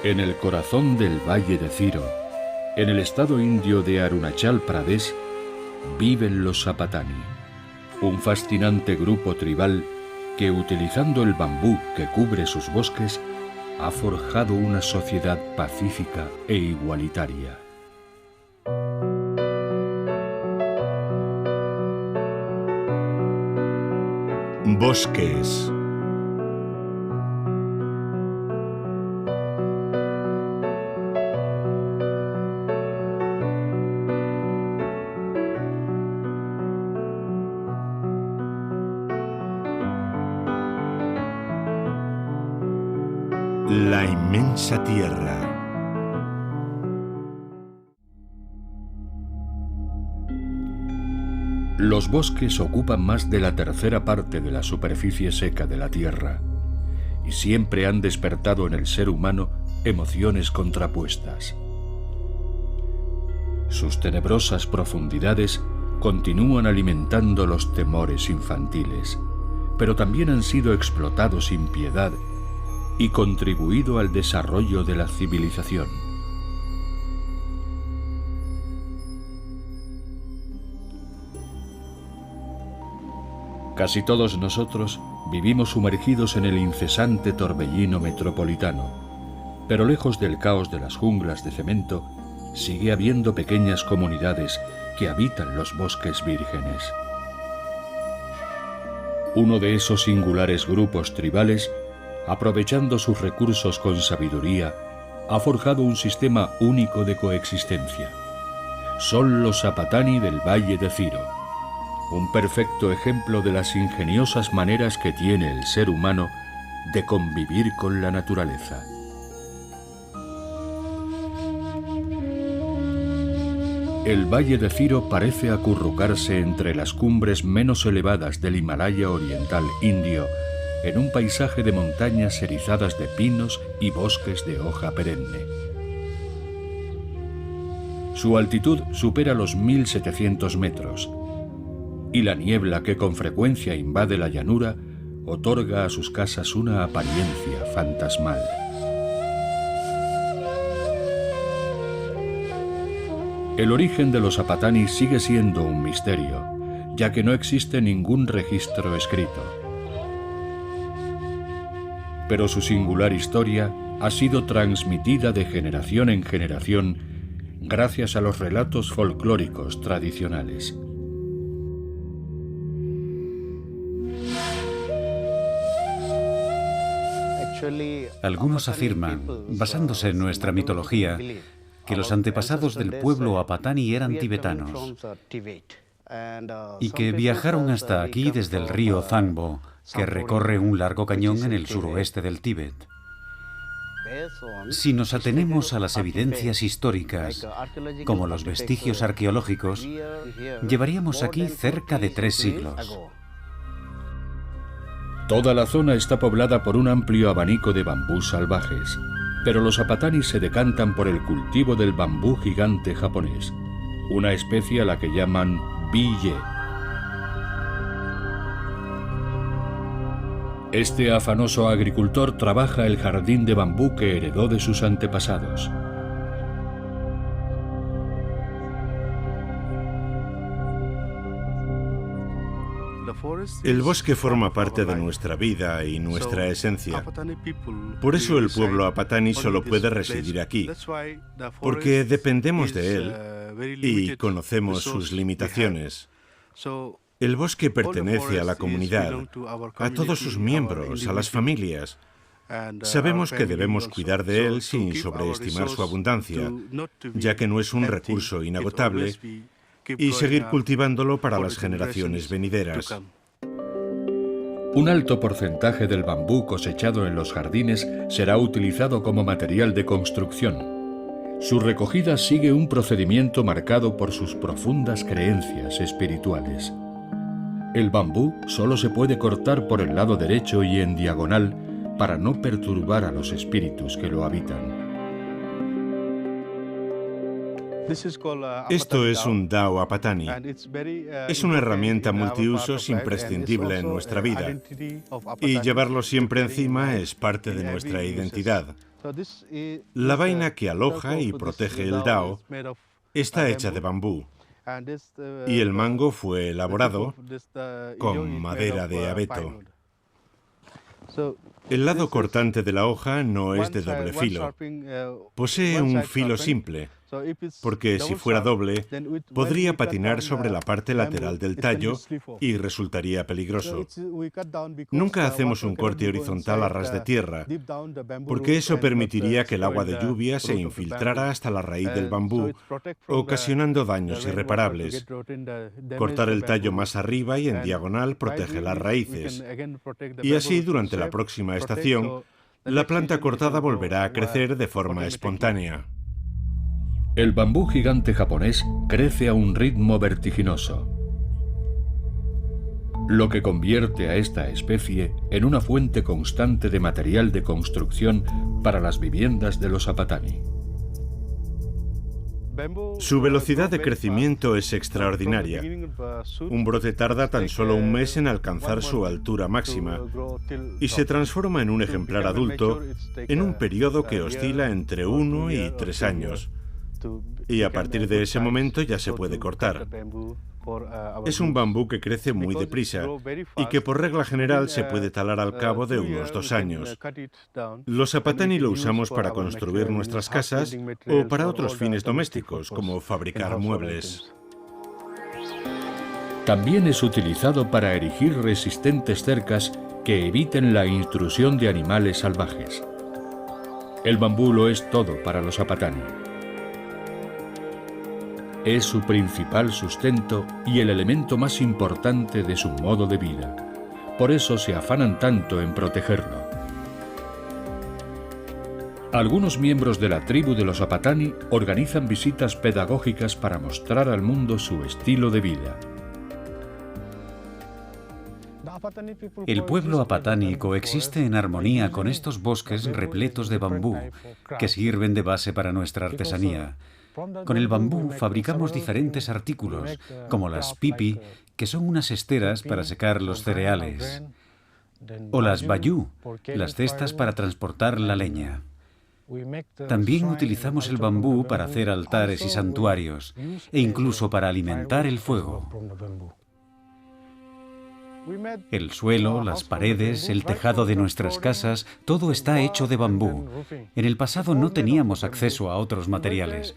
En el corazón del Valle de Ciro, en el estado indio de Arunachal Pradesh, viven los Zapatani, un fascinante grupo tribal que, utilizando el bambú que cubre sus bosques, ha forjado una sociedad pacífica e igualitaria. Bosques. La inmensa tierra. Los bosques ocupan más de la tercera parte de la superficie seca de la Tierra y siempre han despertado en el ser humano emociones contrapuestas. Sus tenebrosas profundidades continúan alimentando los temores infantiles, pero también han sido explotados sin piedad y contribuido al desarrollo de la civilización. Casi todos nosotros vivimos sumergidos en el incesante torbellino metropolitano, pero lejos del caos de las junglas de cemento, sigue habiendo pequeñas comunidades que habitan los bosques vírgenes. Uno de esos singulares grupos tribales, aprovechando sus recursos con sabiduría, ha forjado un sistema único de coexistencia. Son los Zapatani del Valle de Ciro, un perfecto ejemplo de las ingeniosas maneras que tiene el ser humano de convivir con la naturaleza. El Valle de Ciro parece acurrucarse entre las cumbres menos elevadas del Himalaya oriental indio, en un paisaje de montañas erizadas de pinos y bosques de hoja perenne. Su altitud supera los 1700 metros, y la niebla que con frecuencia invade la llanura otorga a sus casas una apariencia fantasmal. El origen de los Zapatani sigue siendo un misterio, ya que no existe ningún registro escrito. Pero su singular historia ha sido transmitida de generación en generación gracias a los relatos folclóricos tradicionales. Algunos afirman, basándose en nuestra mitología, que los antepasados del pueblo Zapatani eran tibetanos y que viajaron hasta aquí desde el río Zangbo, que recorre un largo cañón en el suroeste del Tíbet. Si nos atenemos a las evidencias históricas, como los vestigios arqueológicos, llevaríamos aquí cerca de 3 siglos. Toda la zona está poblada por un amplio abanico de bambús salvajes, pero los Zapatani se decantan por el cultivo del bambú gigante japonés, una especie a la que llaman biye. Este afanoso agricultor trabaja el jardín de bambú que heredó de sus antepasados. El bosque forma parte de nuestra vida y nuestra esencia. Por eso el pueblo Zapatani solo puede residir aquí, porque dependemos de él y conocemos sus limitaciones. El bosque pertenece a la comunidad, a todos sus miembros, a las familias. Sabemos que debemos cuidar de él sin sobreestimar su abundancia, ya que no es un recurso inagotable, y seguir cultivándolo para las generaciones venideras. Un alto porcentaje del bambú cosechado en los jardines será utilizado como material de construcción. Su recogida sigue un procedimiento marcado por sus profundas creencias espirituales. El bambú solo se puede cortar por el lado derecho y en diagonal para no perturbar a los espíritus que lo habitan. Esto es un dao apatani. Es una herramienta multiusos imprescindible en nuestra vida y llevarlo siempre encima es parte de nuestra identidad. La vaina que aloja y protege el dao está hecha de bambú y el mango fue elaborado con madera de abeto. El lado cortante de la hoja no es de doble filo. Posee un filo simple, porque si fuera doble, podría patinar sobre la parte lateral del tallo y resultaría peligroso. Nunca hacemos un corte horizontal a ras de tierra, porque eso permitiría que el agua de lluvia se infiltrara hasta la raíz del bambú, ocasionando daños irreparables. Cortar el tallo más arriba y en diagonal protege las raíces. Y así, durante la próxima estación, la planta cortada volverá a crecer de forma espontánea. El bambú gigante japonés crece a un ritmo vertiginoso, lo que convierte a esta especie en una fuente constante de material de construcción para las viviendas de los Zapatani. Su velocidad de crecimiento es extraordinaria. Un brote tarda tan solo un mes en alcanzar su altura máxima y se transforma en un ejemplar adulto en un periodo que oscila entre 1 y 3 años. Y a partir de ese momento ya se puede cortar. Es un bambú que crece muy deprisa y que por regla general se puede talar al cabo de unos 2 años. Los Zapatani lo usamos para construir nuestras casas o para otros fines domésticos, como fabricar muebles. También es utilizado para erigir resistentes cercas que eviten la intrusión de animales salvajes. El bambú lo es todo para los Zapatani. Es su principal sustento y el elemento más importante de su modo de vida. Por eso se afanan tanto en protegerlo. Algunos miembros de la tribu de los Zapatani organizan visitas pedagógicas para mostrar al mundo su estilo de vida. El pueblo apatani coexiste en armonía con estos bosques repletos de bambú, que sirven de base para nuestra artesanía. Con el bambú fabricamos diferentes artículos, como las pipi, que son unas esteras para secar los cereales, o las bayú, las cestas para transportar la leña. También utilizamos el bambú para hacer altares y santuarios, e incluso para alimentar el fuego. El suelo, las paredes, el tejado de nuestras casas, todo está hecho de bambú. En el pasado no teníamos acceso a otros materiales.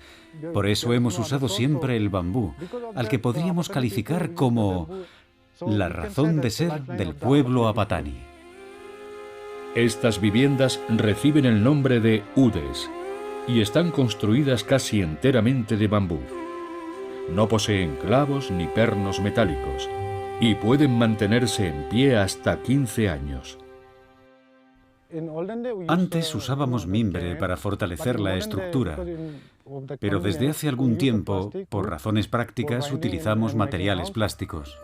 Por eso hemos usado siempre el bambú, al que podríamos calificar como la razón de ser del pueblo apatani. Estas viviendas reciben el nombre de udes y están construidas casi enteramente de bambú. No poseen clavos ni pernos metálicos y pueden mantenerse en pie hasta 15 años. Antes usábamos mimbre para fortalecer la estructura, pero desde hace algún tiempo, por razones prácticas, utilizamos materiales plásticos.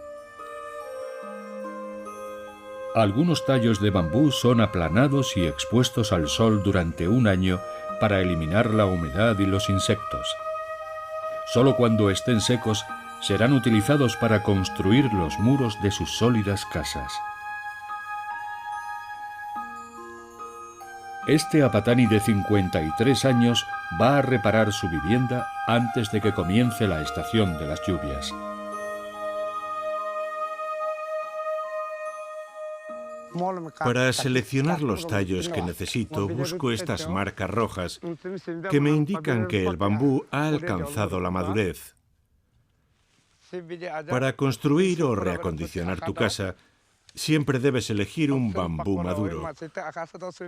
Algunos tallos de bambú son aplanados y expuestos al sol durante un año para eliminar la humedad y los insectos. Solo cuando estén secos serán utilizados para construir los muros de sus sólidas casas. Este apatani de 53 años va a reparar su vivienda antes de que comience la estación de las lluvias. Para seleccionar los tallos que necesito, busco estas marcas rojas que me indican que el bambú ha alcanzado la madurez. Para construir o reacondicionar tu casa, siempre debes elegir un bambú maduro,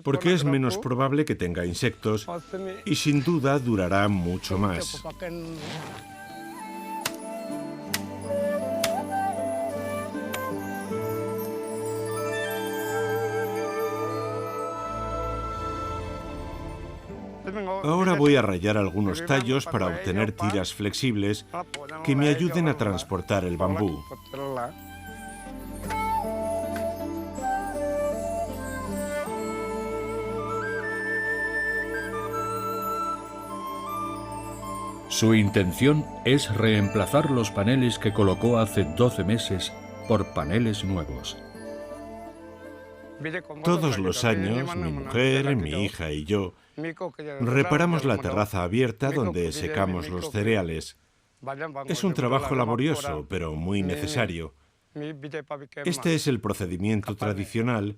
porque es menos probable que tenga insectos y sin duda durará mucho más. Ahora voy a rayar algunos tallos para obtener tiras flexibles que me ayuden a transportar el bambú. Su intención es reemplazar los paneles que colocó hace 12 meses por paneles nuevos. Todos los años, mi mujer, mi hija y yo reparamos la terraza abierta donde secamos los cereales. Es un trabajo laborioso, pero muy necesario. Este es el procedimiento tradicional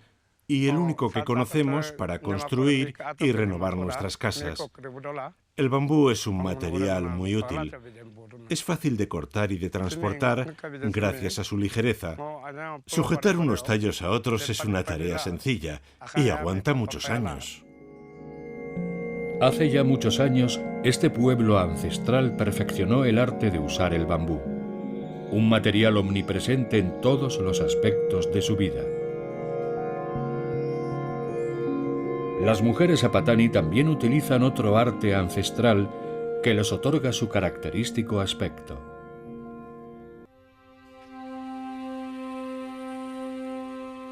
y el único que conocemos para construir y renovar nuestras casas. El bambú es un material muy útil. Es fácil de cortar y de transportar gracias a su ligereza. Sujetar unos tallos a otros es una tarea sencilla y aguanta muchos años. Hace ya muchos años, este pueblo ancestral perfeccionó el arte de usar el bambú, un material omnipresente en todos los aspectos de su vida. Las mujeres apatani también utilizan otro arte ancestral que les otorga su característico aspecto.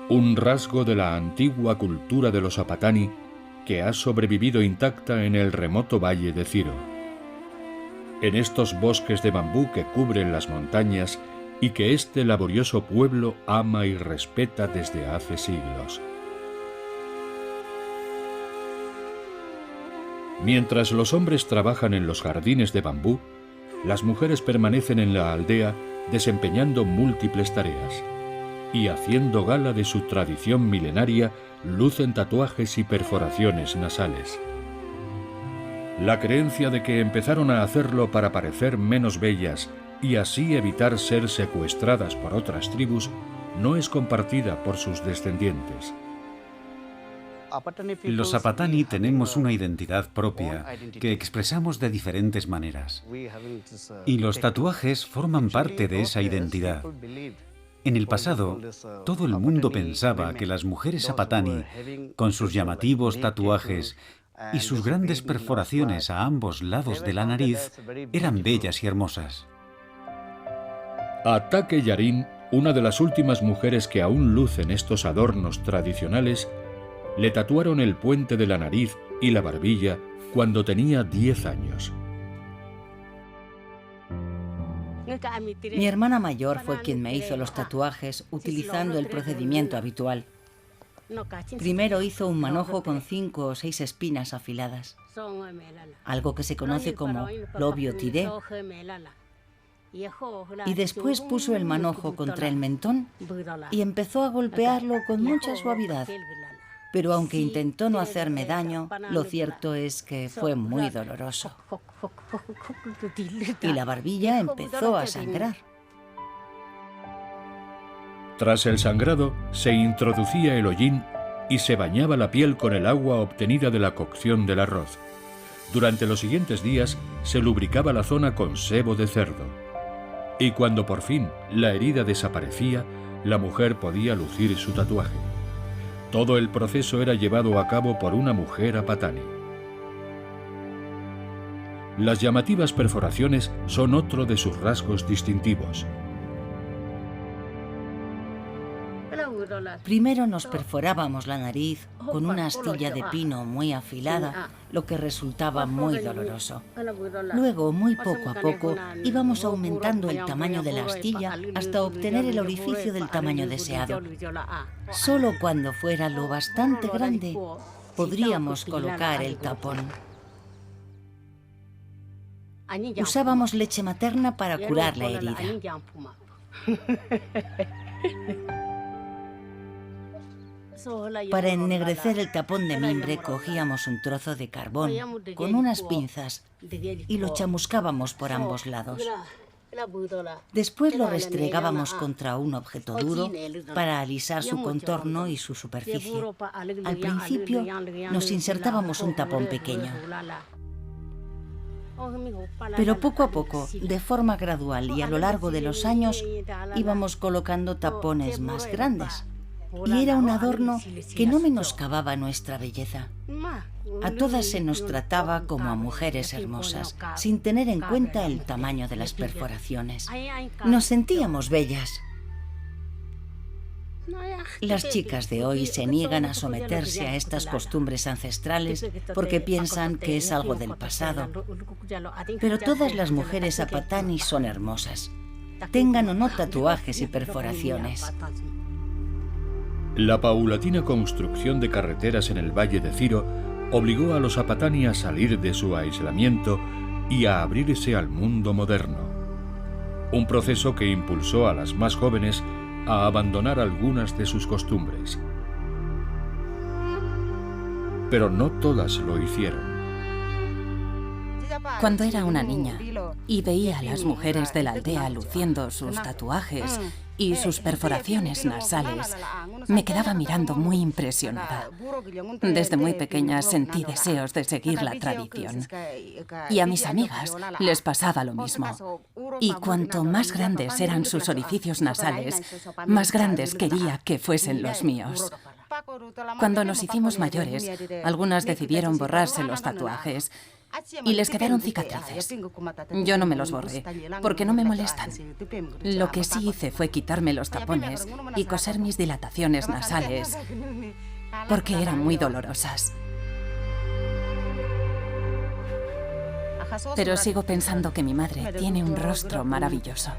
Un rasgo de la antigua cultura de los apatani que ha sobrevivido intacta en el remoto valle de Ciro. En estos bosques de bambú que cubren las montañas y que este laborioso pueblo ama y respeta desde hace siglos. Mientras los hombres trabajan en los jardines de bambú, las mujeres permanecen en la aldea desempeñando múltiples tareas y haciendo gala de su tradición milenaria, lucen tatuajes y perforaciones nasales. La creencia de que empezaron a hacerlo para parecer menos bellas y así evitar ser secuestradas por otras tribus no es compartida por sus descendientes. Los apatani tenemos una identidad propia que expresamos de diferentes maneras. Y los tatuajes forman parte de esa identidad. En el pasado, todo el mundo pensaba que las mujeres apatani, con sus llamativos tatuajes y sus grandes perforaciones a ambos lados de la nariz, eran bellas y hermosas. A Take Yarin, una de las últimas mujeres que aún lucen estos adornos tradicionales, le tatuaron el puente de la nariz y la barbilla cuando tenía 10 años. Mi hermana mayor fue quien me hizo los tatuajes utilizando el procedimiento habitual. Primero hizo un manojo con 5 o 6 espinas afiladas, algo que se conoce como lobio tiré, y después puso el manojo contra el mentón y empezó a golpearlo con mucha suavidad. Pero aunque intentó no hacerme daño, lo cierto es que fue muy doloroso. Y la barbilla empezó a sangrar. Tras el sangrado, se introducía el hollín y se bañaba la piel con el agua obtenida de la cocción del arroz. Durante los siguientes días, se lubricaba la zona con sebo de cerdo. Y cuando por fin la herida desaparecía, la mujer podía lucir su tatuaje. Todo el proceso era llevado a cabo por una mujer apatani. Las llamativas perforaciones son otro de sus rasgos distintivos. Primero nos perforábamos la nariz con una astilla de pino muy afilada, lo que resultaba muy doloroso. Luego, muy poco a poco, íbamos aumentando el tamaño de la astilla hasta obtener el orificio del tamaño deseado. Solo cuando fuera lo bastante grande, podríamos colocar el tapón. Usábamos leche materna para curar la herida. Para ennegrecer el tapón de mimbre cogíamos un trozo de carbón con unas pinzas y lo chamuscábamos por ambos lados. Después lo restregábamos contra un objeto duro para alisar su contorno y su superficie. Al principio nos insertábamos un tapón pequeño. Pero poco a poco, de forma gradual y a lo largo de los años, íbamos colocando tapones más grandes. Y era un adorno que no menoscababa nuestra belleza. A todas se nos trataba como a mujeres hermosas, sin tener en cuenta el tamaño de las perforaciones. Nos sentíamos bellas. Las chicas de hoy se niegan a someterse a estas costumbres ancestrales porque piensan que es algo del pasado. Pero todas las mujeres zapatani son hermosas, tengan o no tatuajes y perforaciones. La paulatina construcción de carreteras en el Valle de Ciro obligó a los zapatani a salir de su aislamiento y a abrirse al mundo moderno. Un proceso que impulsó a las más jóvenes a abandonar algunas de sus costumbres. Pero no todas lo hicieron. Cuando era una niña y veía a las mujeres de la aldea luciendo sus tatuajes y sus perforaciones nasales, me quedaba mirando muy impresionada. Desde muy pequeña sentí deseos de seguir la tradición. Y a mis amigas les pasaba lo mismo. Y cuanto más grandes eran sus orificios nasales, más grandes quería que fuesen los míos. Cuando nos hicimos mayores, algunas decidieron borrarse los tatuajes y les quedaron cicatrices. Yo no me los borré, porque no me molestan. Lo que sí hice fue quitarme los tapones y coser mis dilataciones nasales, porque eran muy dolorosas. Pero sigo pensando que mi madre tiene un rostro maravilloso.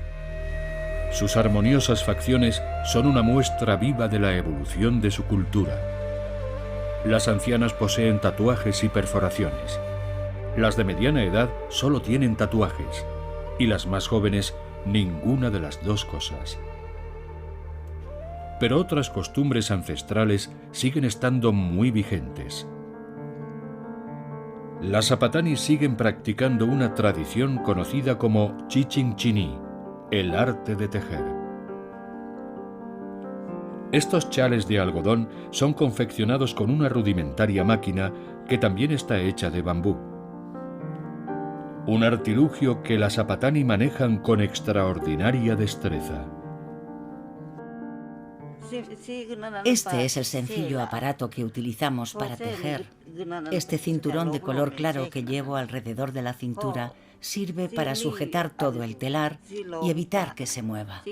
Sus armoniosas facciones son una muestra viva de la evolución de su cultura. Las ancianas poseen tatuajes y perforaciones. Las de mediana edad solo tienen tatuajes y las más jóvenes ninguna de las dos cosas. Pero otras costumbres ancestrales siguen estando muy vigentes. Las zapatani siguen practicando una tradición conocida como Chichinchini, el arte de tejer. Estos chales de algodón son confeccionados con una rudimentaria máquina que también está hecha de bambú. Un artilugio que las zapatani manejan con extraordinaria destreza. Este es el sencillo aparato que utilizamos para tejer. Este cinturón de color claro que llevo alrededor de la cintura sirve para sujetar todo el telar y evitar que se mueva.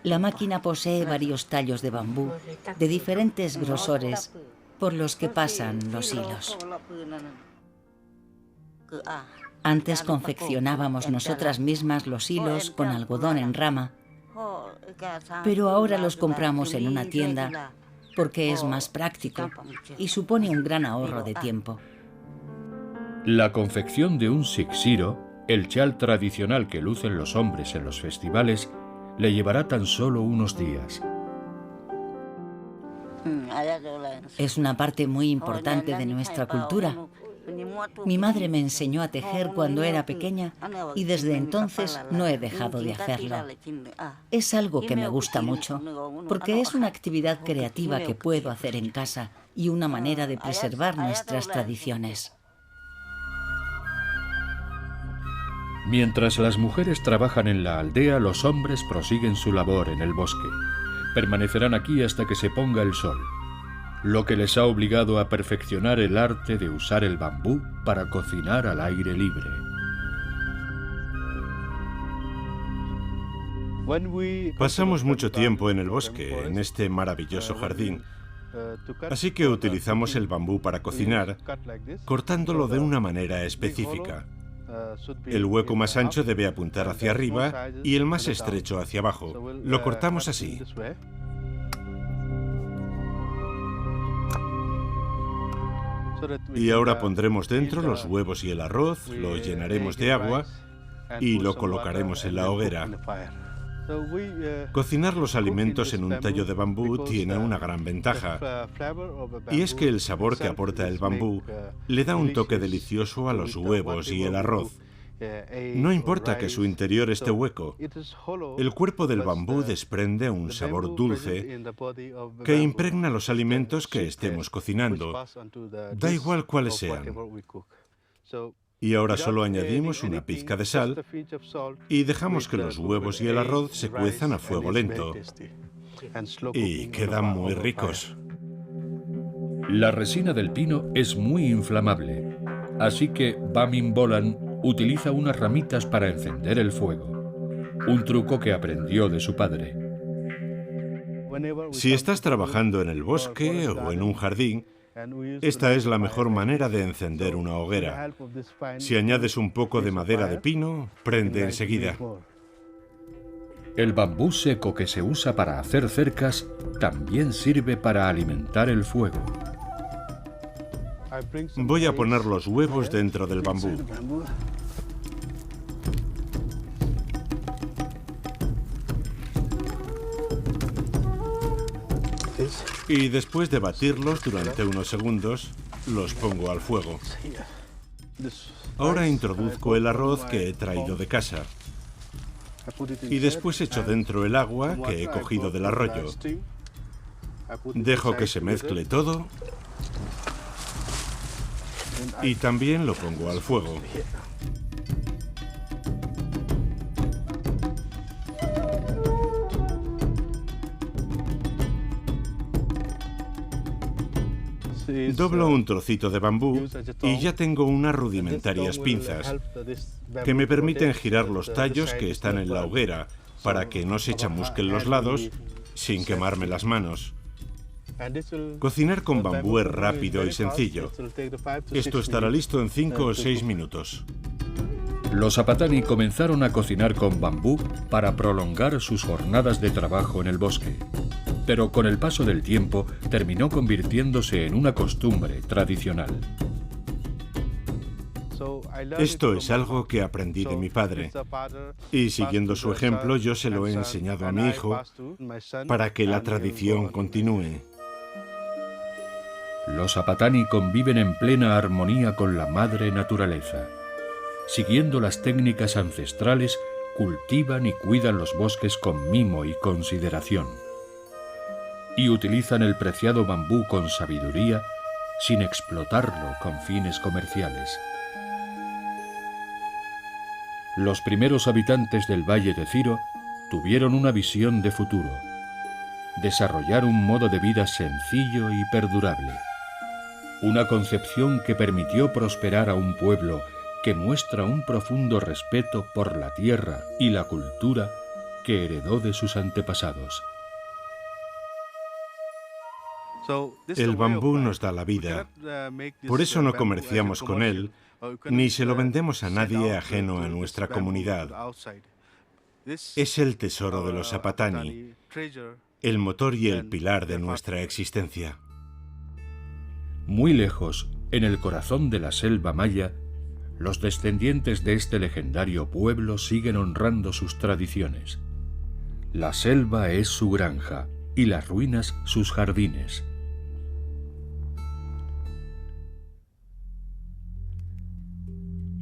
La máquina posee varios tallos de bambú de diferentes grosores por los que pasan los hilos. Antes confeccionábamos nosotras mismas los hilos con algodón en rama, pero ahora los compramos en una tienda porque es más práctico y supone un gran ahorro de tiempo. La confección de un siksiro, el chal tradicional que lucen los hombres en los festivales, le llevará tan solo unos días. Es una parte muy importante de nuestra cultura. Mi madre me enseñó a tejer cuando era pequeña y desde entonces no he dejado de hacerlo. Es algo que me gusta mucho, porque es una actividad creativa que puedo hacer en casa y una manera de preservar nuestras tradiciones. Mientras las mujeres trabajan en la aldea, los hombres prosiguen su labor en el bosque. Permanecerán aquí hasta que se ponga el sol, lo que les ha obligado a perfeccionar el arte de usar el bambú para cocinar al aire libre. Pasamos mucho tiempo en el bosque, en este maravilloso jardín, así que utilizamos el bambú para cocinar, cortándolo de una manera específica. El hueco más ancho debe apuntar hacia arriba y el más estrecho hacia abajo. Lo cortamos así. Y ahora pondremos dentro los huevos y el arroz, lo llenaremos de agua y lo colocaremos en la hoguera. Cocinar los alimentos en un tallo de bambú tiene una gran ventaja, y es que el sabor que aporta el bambú le da un toque delicioso a los huevos y el arroz. No importa que su interior esté hueco, el cuerpo del bambú desprende un sabor dulce que impregna los alimentos que estemos cocinando, da igual cuáles sean. Y ahora solo añadimos una pizca de sal y dejamos que los huevos y el arroz se cuezan a fuego lento. Y quedan muy ricos. La resina del pino es muy inflamable, así que Bamin Bolan utiliza unas ramitas para encender el fuego, un truco que aprendió de su padre. Si estás trabajando en el bosque o en un jardín, esta es la mejor manera de encender una hoguera. Si añades un poco de madera de pino, prende enseguida. El bambú seco que se usa para hacer cercas también sirve para alimentar el fuego. Voy a poner los huevos dentro del bambú. Y después de batirlos durante unos segundos, los pongo al fuego. Ahora introduzco el arroz que he traído de casa. Y después echo dentro el agua que he cogido del arroyo. Dejo que se mezcle todo. Y también lo pongo al fuego. Doblo un trocito de bambú y ya tengo unas rudimentarias pinzas que me permiten girar los tallos que están en la hoguera para que no se chamusquen los lados sin quemarme las manos. Cocinar con bambú es rápido y sencillo. Esto estará listo en 5 o 6 minutos. Los Zapatani comenzaron a cocinar con bambú para prolongar sus jornadas de trabajo en el bosque. Pero con el paso del tiempo terminó convirtiéndose en una costumbre tradicional. Esto es algo que aprendí de mi padre. Y siguiendo su ejemplo, yo se lo he enseñado a mi hijo para que la tradición continúe. Los Zapatani conviven en plena armonía con la madre naturaleza. Siguiendo las técnicas ancestrales, cultivan y cuidan los bosques con mimo y consideración. Y utilizan el preciado bambú con sabiduría, sin explotarlo con fines comerciales. Los primeros habitantes del Valle de Ciro tuvieron una visión de futuro: desarrollar un modo de vida sencillo y perdurable. Una concepción que permitió prosperar a un pueblo que muestra un profundo respeto por la tierra y la cultura que heredó de sus antepasados. El bambú nos da la vida. Por eso no comerciamos con él, ni se lo vendemos a nadie ajeno a nuestra comunidad. Es el tesoro de los Zapatani, el motor y el pilar de nuestra existencia. Muy lejos, en el corazón de la selva maya, los descendientes de este legendario pueblo siguen honrando sus tradiciones. La selva es su granja y las ruinas sus jardines.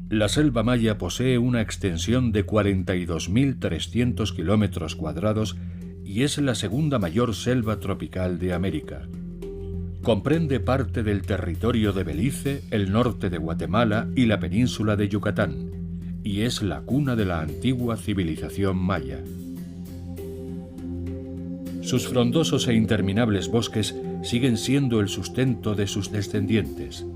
La selva maya posee una extensión de 42.300 kilómetros cuadrados y es la segunda mayor selva tropical de América. Comprende parte del territorio de Belice, el norte de Guatemala y la península de Yucatán, y es la cuna de la antigua civilización maya. Sus frondosos e interminables bosques siguen siendo el sustento de sus descendientes.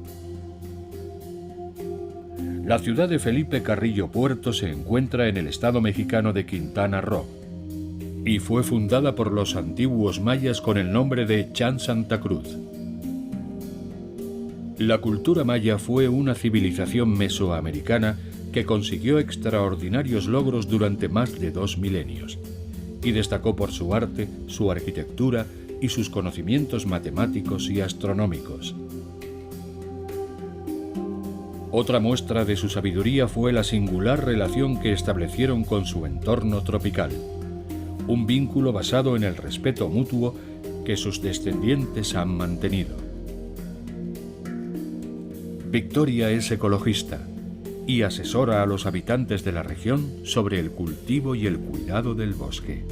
La ciudad de Felipe Carrillo Puerto se encuentra en el estado mexicano de Quintana Roo y fue fundada por los antiguos mayas con el nombre de Chan Santa Cruz. La cultura maya fue una civilización mesoamericana que consiguió extraordinarios logros durante más de 2 milenios y destacó por su arte, su arquitectura y sus conocimientos matemáticos y astronómicos. Otra muestra de su sabiduría fue la singular relación que establecieron con su entorno tropical, un vínculo basado en el respeto mutuo que sus descendientes han mantenido. Victoria es ecologista y asesora a los habitantes de la región sobre el cultivo y el cuidado del bosque.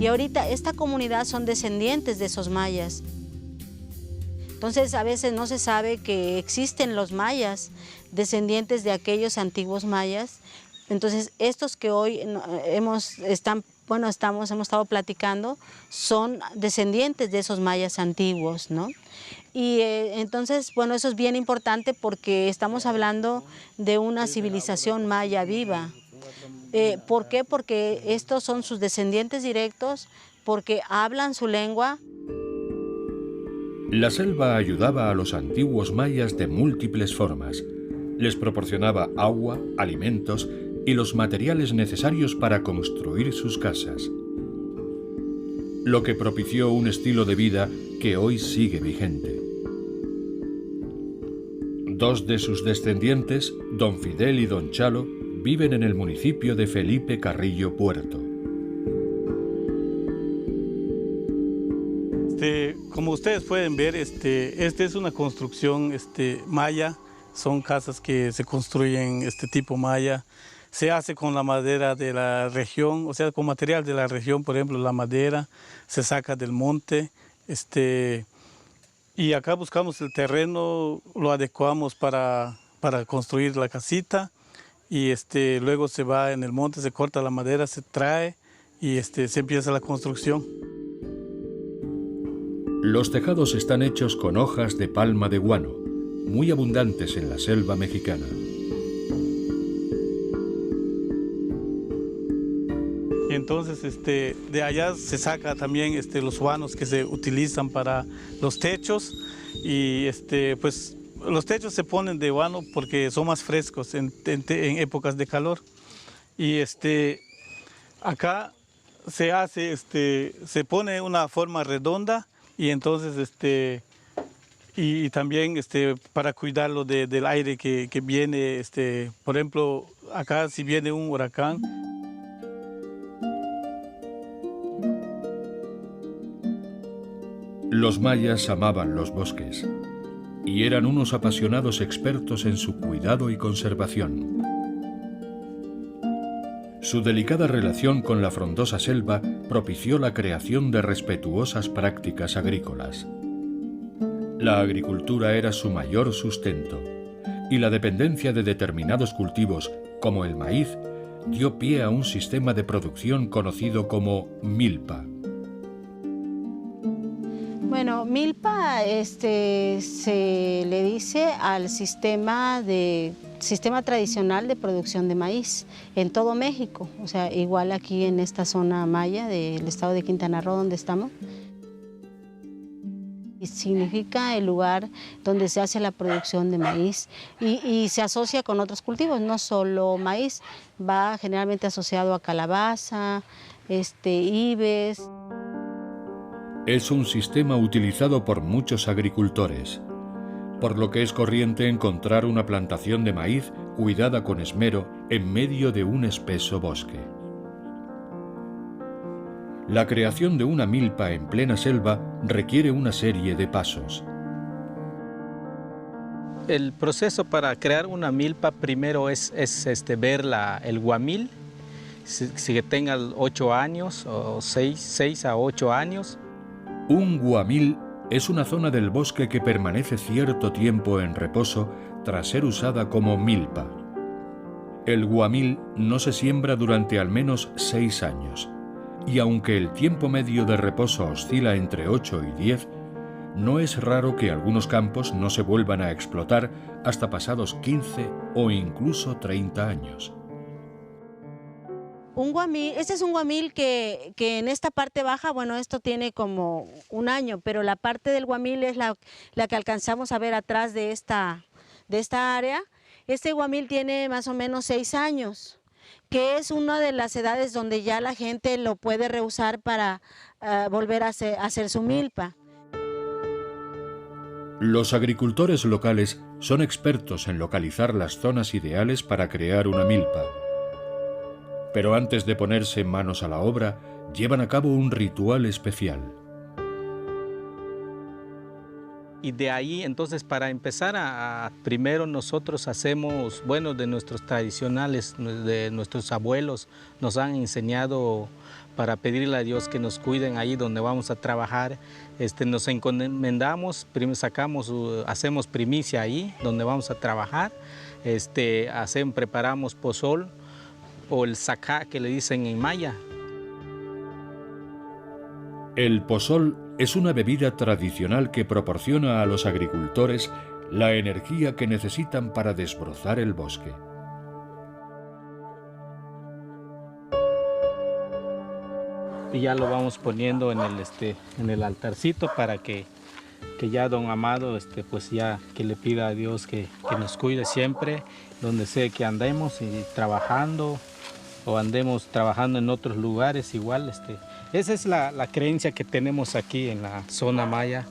Y ahorita esta comunidad son descendientes de esos mayas. Entonces a veces no se sabe que existen los mayas, descendientes de aquellos antiguos mayas. Entonces estos que hoy hemos estado platicando son descendientes de esos mayas antiguos, ¿no? Y entonces, bueno, eso es bien importante porque estamos hablando de una civilización maya viva. ¿Por qué? Porque estos son sus descendientes directos, porque hablan su lengua. La selva ayudaba a los antiguos mayas de múltiples formas. Les proporcionaba agua, alimentos y los materiales necesarios para construir sus casas, lo que propició un estilo de vida que hoy sigue vigente. Dos de sus descendientes, don Fidel y don Chalo, viven en el municipio de Felipe Carrillo Puerto. Como ustedes pueden ver, esta es una construcción maya. Son casas que se construyen tipo maya. Se hace con la madera de la región, o sea, con material de la región, por ejemplo, la madera se saca del monte. Y acá buscamos el terreno, lo adecuamos para construir la casita. Y luego se va en el monte, se corta la madera, se trae y se empieza la construcción. Los tejados están hechos con hojas de palma de guano, muy abundantes en la selva mexicana. Y entonces de allá se saca también los guanos que se utilizan para los techos y pues los techos se ponen de guano porque son más frescos en épocas de calor. Y acá se hace, se pone una forma redonda y entonces y también para cuidarlo del aire que viene, por ejemplo, acá si viene un huracán. Los mayas amaban los bosques y eran unos apasionados expertos en su cuidado y conservación. Su delicada relación con la frondosa selva propició la creación de respetuosas prácticas agrícolas. La agricultura era su mayor sustento y la dependencia de determinados cultivos, como el maíz, dio pie a un sistema de producción conocido como milpa. Bueno, milpa se le dice al sistema tradicional de producción de maíz en todo México, o sea, igual aquí en esta zona maya del estado de Quintana Roo donde estamos. Y significa el lugar donde se hace la producción de maíz y se asocia con otros cultivos, no solo maíz, va generalmente asociado a calabaza, ibes. Es un sistema utilizado por muchos agricultores, por lo que es corriente encontrar una plantación de maíz cuidada con esmero en medio de un espeso bosque. La creación de una milpa en plena selva requiere una serie de pasos. El proceso para crear una milpa primero es ver el guamil, si tenga 8 años o 6 a 8 años. Un guamil es una zona del bosque que permanece cierto tiempo en reposo tras ser usada como milpa. El guamil no se siembra durante al menos 6 años, y aunque el tiempo medio de reposo oscila entre 8 y 10, no es raro que algunos campos no se vuelvan a explotar hasta pasados 15 o incluso 30 años. Un guamil, este es un guamil que en esta parte baja, bueno, esto tiene como un año, pero la parte del guamil es la que alcanzamos a ver atrás de esta área. Este guamil tiene más o menos 6 años, que es una de las edades donde ya la gente lo puede reusar para volver a hacer su milpa. Los agricultores locales son expertos en localizar las zonas ideales para crear una milpa. Pero antes de ponerse manos a la obra, llevan a cabo un ritual especial. Y de ahí, entonces, para empezar primero nosotros hacemos, bueno, de nuestros tradicionales, de nuestros abuelos, nos han enseñado para pedirle a Dios que nos cuiden ahí donde vamos a trabajar. Nos encomendamos, hacemos primicia ahí donde vamos a trabajar, preparamos pozol, o el sacá que le dicen en maya. El pozol es una bebida tradicional que proporciona a los agricultores la energía que necesitan para desbrozar el bosque. y ya lo vamos poniendo en el altarcito para que ya don Amado pues ya que le pida a Dios que nos cuide siempre, donde sea que andemos y trabajando o andemos trabajando en otros lugares igual. Esa es la creencia que tenemos aquí en la zona maya.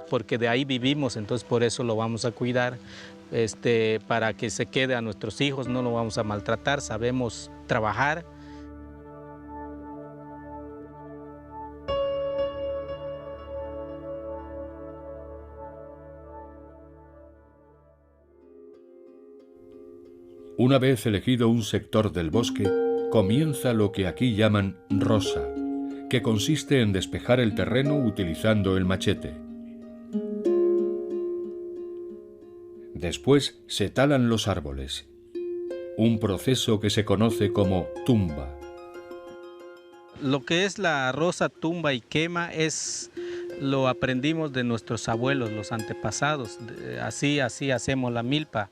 Porque de ahí vivimos, entonces por eso lo vamos a cuidar, para que se quede a nuestros hijos, no lo vamos a maltratar, sabemos trabajar. Una vez elegido un sector del bosque, comienza lo que aquí llaman rosa, que consiste en despejar el terreno utilizando el machete. Después se talan los árboles, un proceso que se conoce como tumba. Lo que es la rosa, tumba y quema lo aprendimos de nuestros abuelos, los antepasados. Así hacemos la milpa.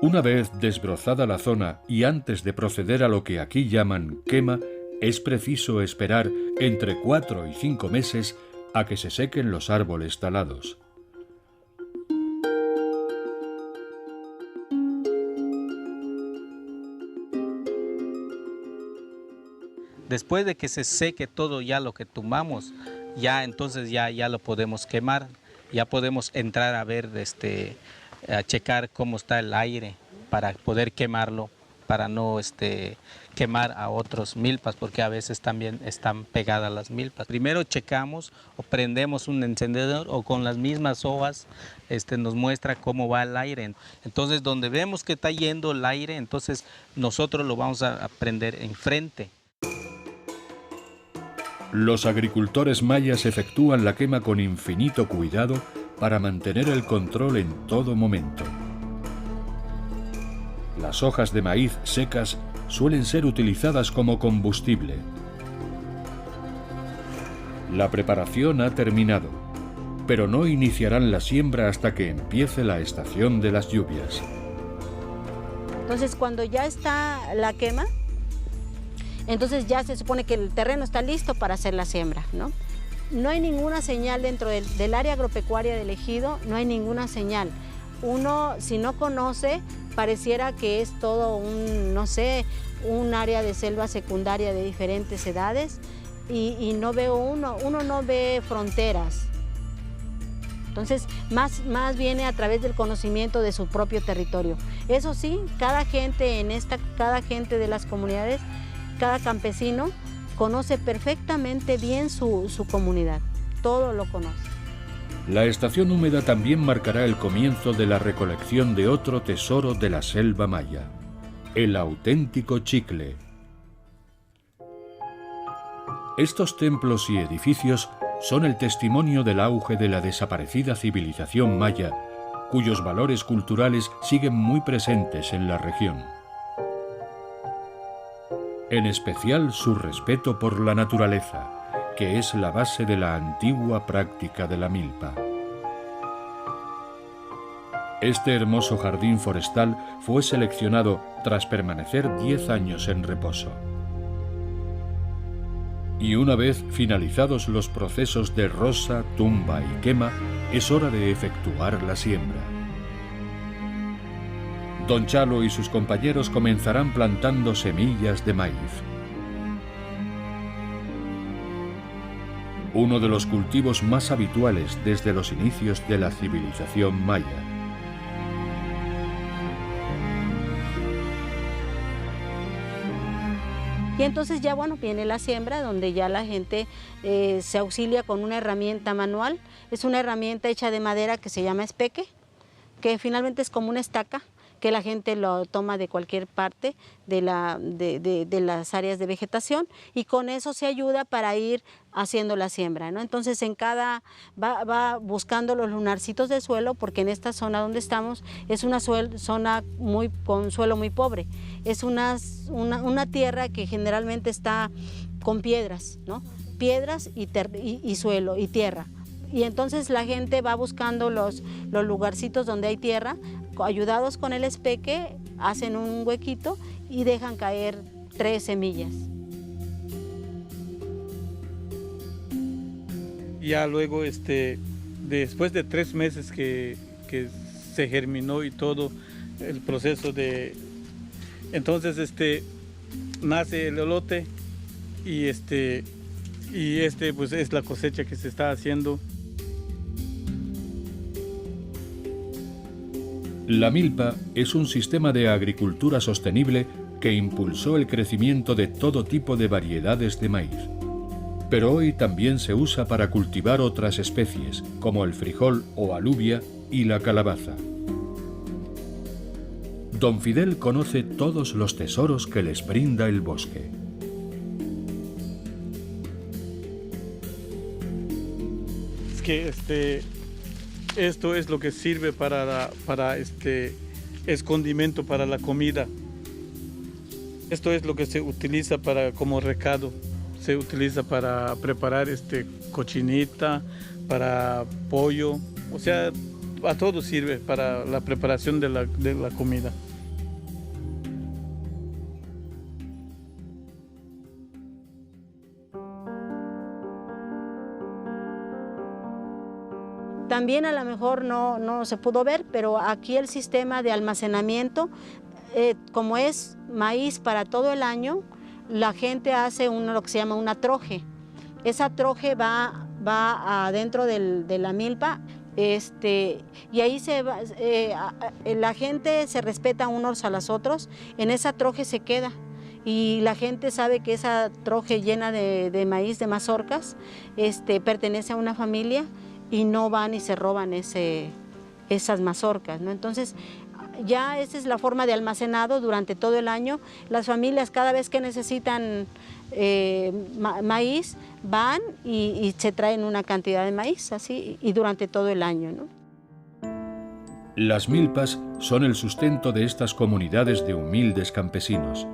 Una vez desbrozada la zona y antes de proceder a lo que aquí llaman quema, es preciso esperar entre 4 y 5 meses a que se sequen los árboles talados. Después de que se seque todo ya lo que tumbamos, entonces ya lo podemos quemar, ya podemos entrar a ver, a checar cómo está el aire para poder quemarlo, para no quemar a otros milpas, porque a veces también están pegadas las milpas. Primero checamos o prendemos un encendedor o con las mismas hojas nos muestra cómo va el aire. Entonces donde vemos que está yendo el aire, entonces nosotros lo vamos a prender enfrente. Los agricultores mayas efectúan la quema con infinito cuidado para mantener el control en todo momento. Las hojas de maíz secas suelen ser utilizadas como combustible. La preparación ha terminado, pero no iniciarán la siembra hasta que empiece la estación de las lluvias. Entonces, cuando ya está la quema, entonces ya se supone que el terreno está listo para hacer la siembra, ¿no? No hay ninguna señal dentro del área agropecuaria del ejido, no hay ninguna señal. Uno, si no conoce, pareciera que es todo un área de selva secundaria de diferentes edades y no veo uno no ve fronteras. Entonces, más viene a través del conocimiento de su propio territorio. Eso sí, cada gente de las comunidades, cada campesino, conoce perfectamente bien su comunidad, todo lo conoce. La estación húmeda también marcará el comienzo de la recolección de otro tesoro de la selva maya, el auténtico chicle. Estos templos y edificios son el testimonio del auge de la desaparecida civilización maya, cuyos valores culturales siguen muy presentes en la región. En especial su respeto por la naturaleza, que es la base de la antigua práctica de la milpa. Este hermoso jardín forestal fue seleccionado tras permanecer 10 años en reposo. Y una vez finalizados los procesos de rosa, tumba y quema, es hora de efectuar la siembra. Don Chalo y sus compañeros comenzarán plantando semillas de maíz. Uno de los cultivos más habituales desde los inicios de la civilización maya. Y entonces ya viene la siembra, donde ya la gente se auxilia con una herramienta manual. Es una herramienta hecha de madera que se llama espeque, que finalmente es como una estaca, que la gente lo toma de cualquier parte de las áreas de vegetación, y con eso se ayuda para ir haciendo la siembra, ¿no? Entonces va buscando los lunarcitos del suelo, porque en esta zona donde estamos es una zona con suelo muy pobre. Es una tierra que generalmente está con piedras, ¿no? Piedras y suelo y tierra. Y entonces la gente va buscando los lugarcitos donde hay tierra, ayudados con el espeque, hacen un huequito y dejan caer 3 semillas. Ya luego, después de 3 meses que se germinó y todo el proceso de... Entonces, nace el elote y pues es la cosecha que se está haciendo. La milpa es un sistema de agricultura sostenible que impulsó el crecimiento de todo tipo de variedades de maíz. Pero hoy también se usa para cultivar otras especies, como el frijol o alubia y la calabaza. Don Fidel conoce todos los tesoros que les brinda el bosque. Es que esto es lo que sirve es condimento para la comida. Esto es lo que se utiliza como recado. Se utiliza para preparar cochinita, para pollo, o sea, a todo sirve para la preparación de la comida. También a lo mejor no se pudo ver, pero aquí el sistema de almacenamiento, como es maíz para todo el año, la gente hace lo que se llama una troje. Esa troje va adentro de la milpa, y ahí la gente se respeta unos a los otros, en esa troje se queda. Y la gente sabe que esa troje llena de maíz, de mazorcas, pertenece a una familia y no van y se roban esas mazorcas, ¿no? Entonces, ya esa es la forma de almacenado durante todo el año. Las familias cada vez que necesitan maíz van y se traen una cantidad de maíz así y durante todo el año, ¿no? Las milpas son el sustento de estas comunidades de humildes campesinos,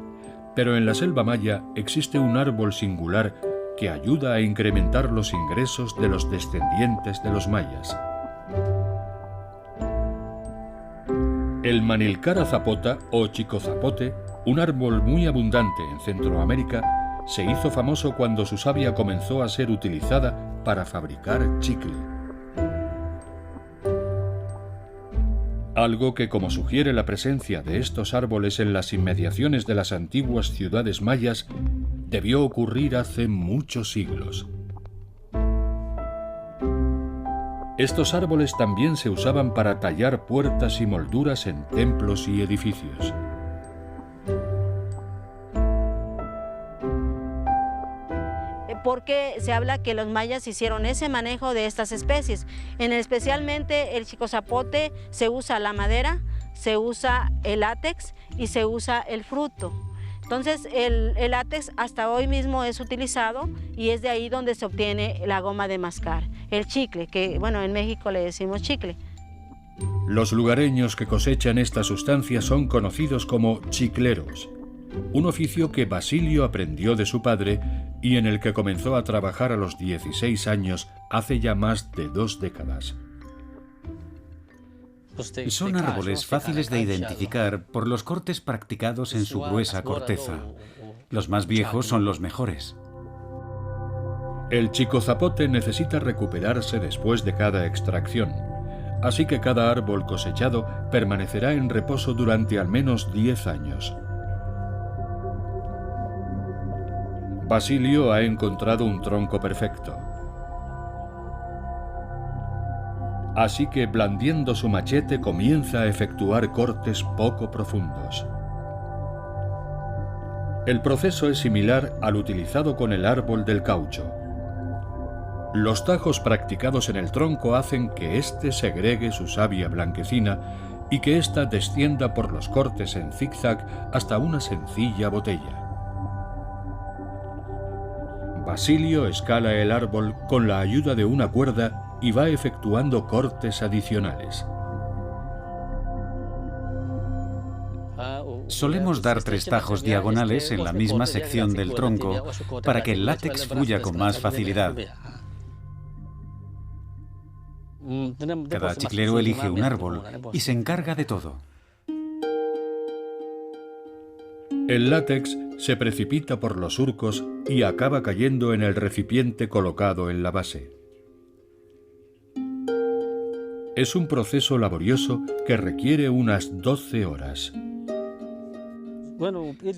pero en la selva maya existe un árbol singular que ayuda a incrementar los ingresos de los descendientes de los mayas. El manilcara zapota o chicozapote, un árbol muy abundante en Centroamérica, se hizo famoso cuando su savia comenzó a ser utilizada para fabricar chicle. Algo que, como sugiere la presencia de estos árboles en las inmediaciones de las antiguas ciudades mayas, debió ocurrir hace muchos siglos. Estos árboles también se usaban para tallar puertas y molduras en templos y edificios. Porque se habla que los mayas hicieron ese manejo de estas especies. Especialmente el chicozapote se usa la madera, se usa el látex y se usa el fruto. Entonces el látex hasta hoy mismo es utilizado y es de ahí donde se obtiene la goma de mascar, el chicle, que bueno, en México le decimos chicle. Los lugareños que cosechan esta sustancia son conocidos como chicleros, un oficio que Basilio aprendió de su padre y en el que comenzó a trabajar a los 16 años hace ya más de 2 décadas. Son árboles fáciles de identificar por los cortes practicados en su gruesa corteza. Los más viejos son los mejores. El chicozapote necesita recuperarse después de cada extracción, así que cada árbol cosechado permanecerá en reposo durante al menos 10 años. Basilio ha encontrado un tronco perfecto. Así que, blandiendo su machete, comienza a efectuar cortes poco profundos. El proceso es similar al utilizado con el árbol del caucho. Los tajos practicados en el tronco hacen que éste segregue su savia blanquecina y que ésta descienda por los cortes en zigzag hasta una sencilla botella. Basilio escala el árbol con la ayuda de una cuerda y va efectuando cortes adicionales. Solemos dar 3 tajos diagonales en la misma sección del tronco para que el látex fluya con más facilidad. Cada chiclero elige un árbol y se encarga de todo. El látex se precipita por los surcos y acaba cayendo en el recipiente colocado en la base. Es un proceso laborioso que requiere unas 12 horas.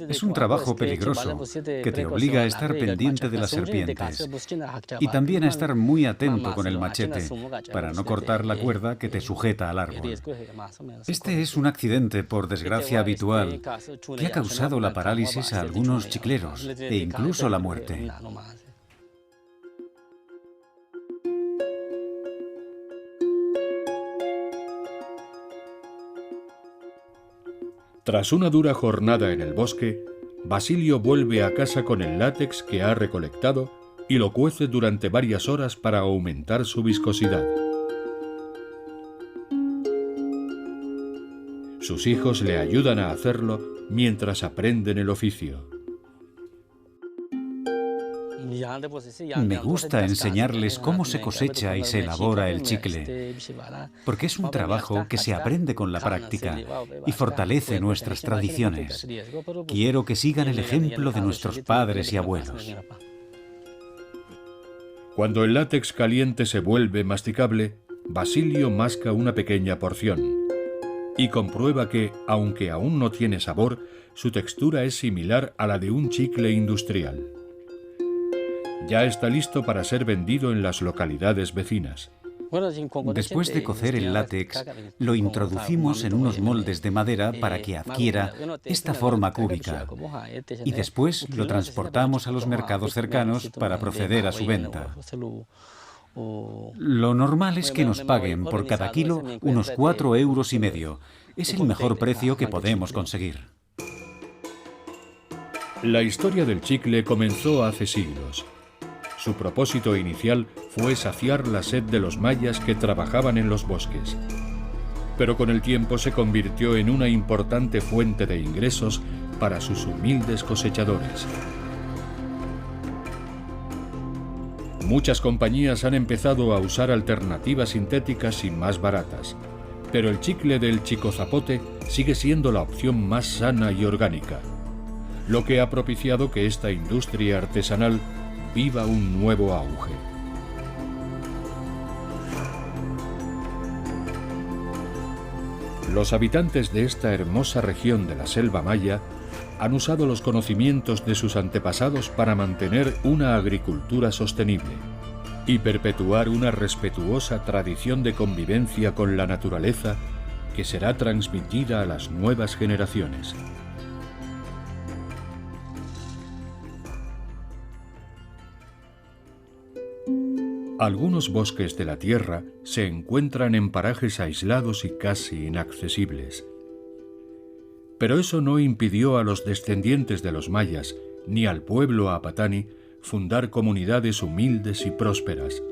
Es un trabajo peligroso que te obliga a estar pendiente de las serpientes y también a estar muy atento con el machete para no cortar la cuerda que te sujeta al árbol. Este es un accidente, por desgracia, habitual que ha causado la parálisis a algunos chicleros e incluso la muerte. Tras una dura jornada en el bosque, Basilio vuelve a casa con el látex que ha recolectado y lo cuece durante varias horas para aumentar su viscosidad. Sus hijos le ayudan a hacerlo mientras aprenden el oficio. Me gusta enseñarles cómo se cosecha y se elabora el chicle, porque es un trabajo que se aprende con la práctica y fortalece nuestras tradiciones. Quiero que sigan el ejemplo de nuestros padres y abuelos. Cuando el látex caliente se vuelve masticable, Basilio masca una pequeña porción y comprueba que, aunque aún no tiene sabor, su textura es similar a la de un chicle industrial. Ya está listo para ser vendido en las localidades vecinas. Después de cocer el látex, lo introducimos en unos moldes de madera para que adquiera esta forma cúbica y después lo transportamos a los mercados cercanos para proceder a su venta. Lo normal es que nos paguen por cada kilo unos 4,5 euros. Es el mejor precio que podemos conseguir. La historia del chicle comenzó hace siglos. Su propósito inicial fue saciar la sed de los mayas que trabajaban en los bosques. Pero con el tiempo se convirtió en una importante fuente de ingresos para sus humildes cosechadores. Muchas compañías han empezado a usar alternativas sintéticas y más baratas, pero el chicle del chico zapote sigue siendo la opción más sana y orgánica, lo que ha propiciado que esta industria artesanal viva un nuevo auge. Los habitantes de esta hermosa región de la selva maya han usado los conocimientos de sus antepasados para mantener una agricultura sostenible y perpetuar una respetuosa tradición de convivencia con la naturaleza que será transmitida a las nuevas generaciones. Algunos bosques de la Tierra se encuentran en parajes aislados y casi inaccesibles. Pero eso no impidió a los descendientes de los mayas, ni al pueblo apatani, fundar comunidades humildes y prósperas,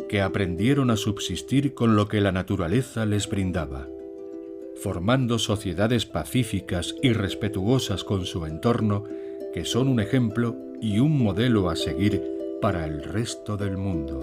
que aprendieron a subsistir con lo que la naturaleza les brindaba, formando sociedades pacíficas y respetuosas con su entorno, que son un ejemplo y un modelo a seguir para el resto del mundo.